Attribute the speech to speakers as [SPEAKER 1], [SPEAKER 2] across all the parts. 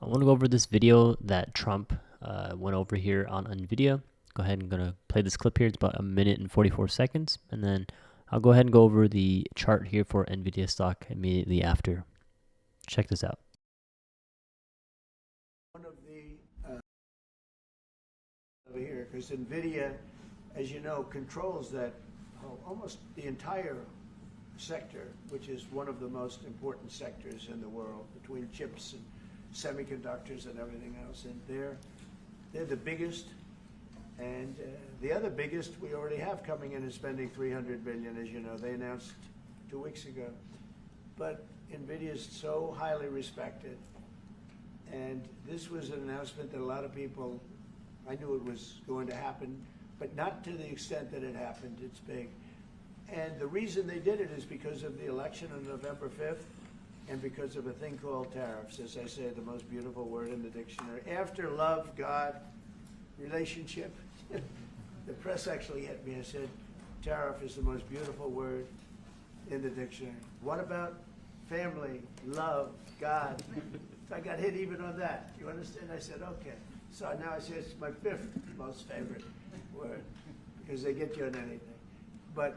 [SPEAKER 1] I want to go over this video that Trump went over here on NVIDIA. Go ahead and gonna play this clip here. It's about 1 minute and 44 seconds, and then I'll go ahead and go over the chart here for NVIDIA stock immediately after. Check this out.
[SPEAKER 2] One of the over here, because NVIDIA, as you know, controls that almost the entire sector, which is one of the most important sectors in the world between chips and semiconductors and everything else. And they're the biggest, and the other biggest we already have coming in is spending $300 billion, as you know. They announced 2 weeks ago. But NVIDIA is so highly respected, and this was an announcement that a lot of people, I knew it was going to happen, but not to the extent that it happened. It's big. And the reason they did it is because of the election on November 5th and because of a thing called tariffs. As I say, the most beautiful word in the dictionary. After love, God, relationship, the press actually hit me. I said, tariff is the most beautiful word in the dictionary. What about family, love, God? I got hit even on that. You understand? I said, okay. So now I say it's my 5th most favorite word because they get you on anything. But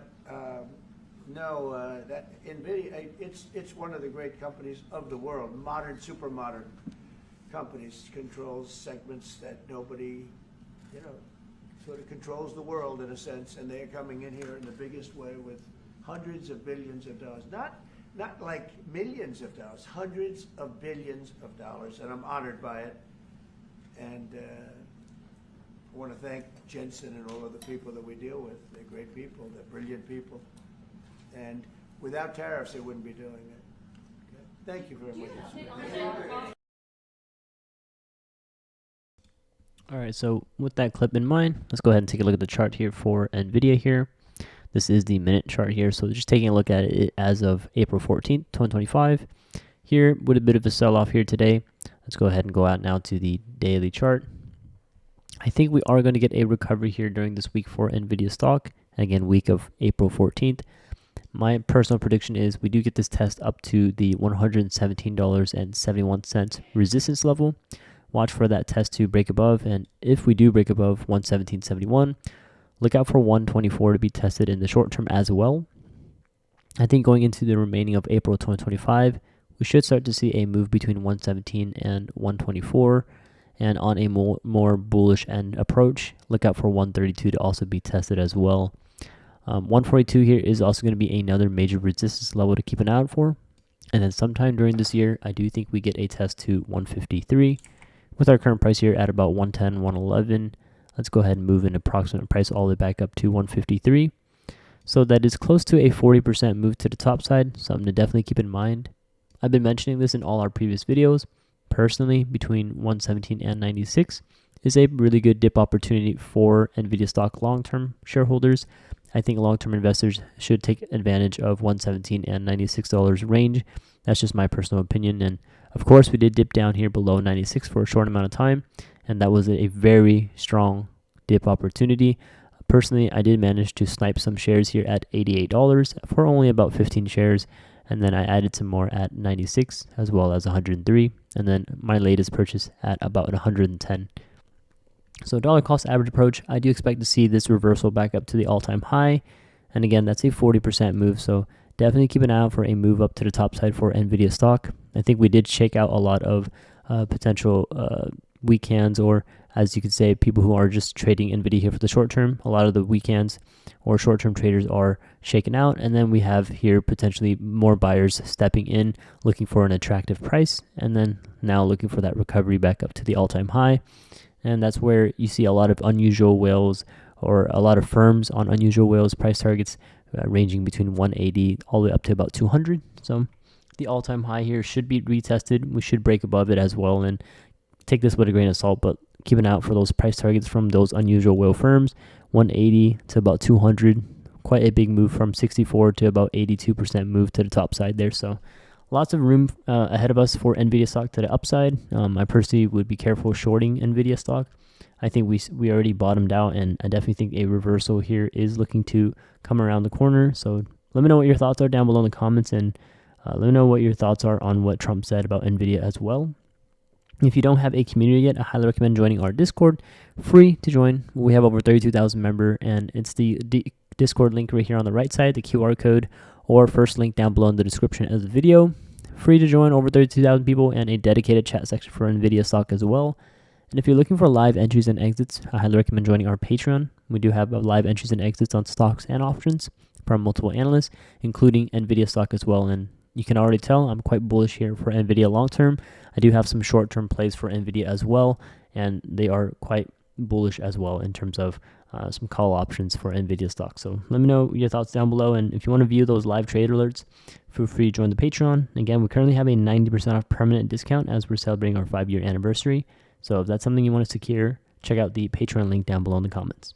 [SPEAKER 2] that NVIDIA, it's one of the great companies of the world, modern, super modern companies, controls segments that nobody, sort of controls the world in a sense, and they are coming in here in the biggest way with hundreds of billions of dollars. Not like millions of dollars, hundreds of billions of dollars, and I'm honored by it. And I want to thank Jensen and all of the people that we deal with. They're great people. They're brilliant people. And without tariffs, they wouldn't be doing it. Okay. Thank you very much.
[SPEAKER 1] All right, so with that clip in mind, let's go ahead and take a look at the chart here for NVIDIA here. This is the minute chart here, so just taking a look at it as of April 14th, 2025. Here, with a bit of a sell-off here today, let's go ahead and go out now to the daily chart. I think we are going to get a recovery here during this week for NVIDIA stock. Again, week of April 14th. My personal prediction is we do get this test up to the $117.71 resistance level. Watch for that test to break above, and if we do break above 117.71, look out for 124 to be tested in the short term as well. I think going into the remaining of April 2025, we should start to see a move between 117 and 124. And on a more bullish end approach, look out for 132 to also be tested as well. 142 here is also going to be another major resistance level to keep an eye out for. And then sometime during this year, I do think we get a test to 153. With our current price here at about 110, 111, let's go ahead and move an approximate price all the way back up to 153. So that is close to a 40% move to the top side, something to definitely keep in mind. I've been mentioning this in all our previous videos. Personally, between 117 and 96 is a really good dip opportunity for NVIDIA stock long-term shareholders. I think long-term investors should take advantage of 117 and $96 range. That's just my personal opinion. And of course, we did dip down here below 96 for a short amount of time, and that was a very strong dip opportunity. Personally, I did manage to snipe some shares here at $88 for only about 15 shares. And then I added some more at 96 as well as 103. And then my latest purchase at about 110. So dollar cost average approach, I do expect to see this reversal back up to the all-time high. And again, that's a 40% move. So definitely keep an eye out for a move up to the top side for NVIDIA stock. I think we did shake out a lot of potential weak hands, or as you could say, people who are just trading NVIDIA here for the short term. A lot of the weak hands or short-term traders are shaken out, and then we have here potentially more buyers stepping in, looking for an attractive price, and then now looking for that recovery back up to the all-time high. And that's where you see a lot of unusual whales, or a lot of firms on unusual whales price targets ranging between 180 all the way up to about 200. So the all-time high here should be retested. We should break above it as well, and take this with a grain of salt, but keep an eye out for those price targets from those unusual whale firms. 180 to about 200, quite a big move from 64 to about 82% move to the top side there. So lots of room ahead of us for NVIDIA stock to the upside. I personally would be careful shorting NVIDIA stock. I think we already bottomed out, and I definitely think a reversal here is looking to come around the corner. So let me know what your thoughts are down below in the comments, and let me know what your thoughts are on what Trump said about NVIDIA as well. If you don't have a community yet, I highly recommend joining our Discord. Free to join. We have over 32,000 members, and it's the Discord link right here on the right side, the QR code, or first link down below in the description of the video. Free to join, over 32,000 people, and a dedicated chat section for NVIDIA stock as well. And if you're looking for live entries and exits, I highly recommend joining our Patreon. We do have live entries and exits on stocks and options from multiple analysts, including NVIDIA stock as well. And you can already tell I'm quite bullish here for NVIDIA long term. I do have some short-term plays for NVIDIA as well, and they are quite bullish as well in terms of some call options for NVIDIA stock. So let me know your thoughts down below, and if you want to view those live trade alerts, feel free to join the Patreon. Again, we currently have a 90% off permanent discount as we're celebrating our 5-year anniversary. So if that's something you want to secure, check out the Patreon link down below in the comments.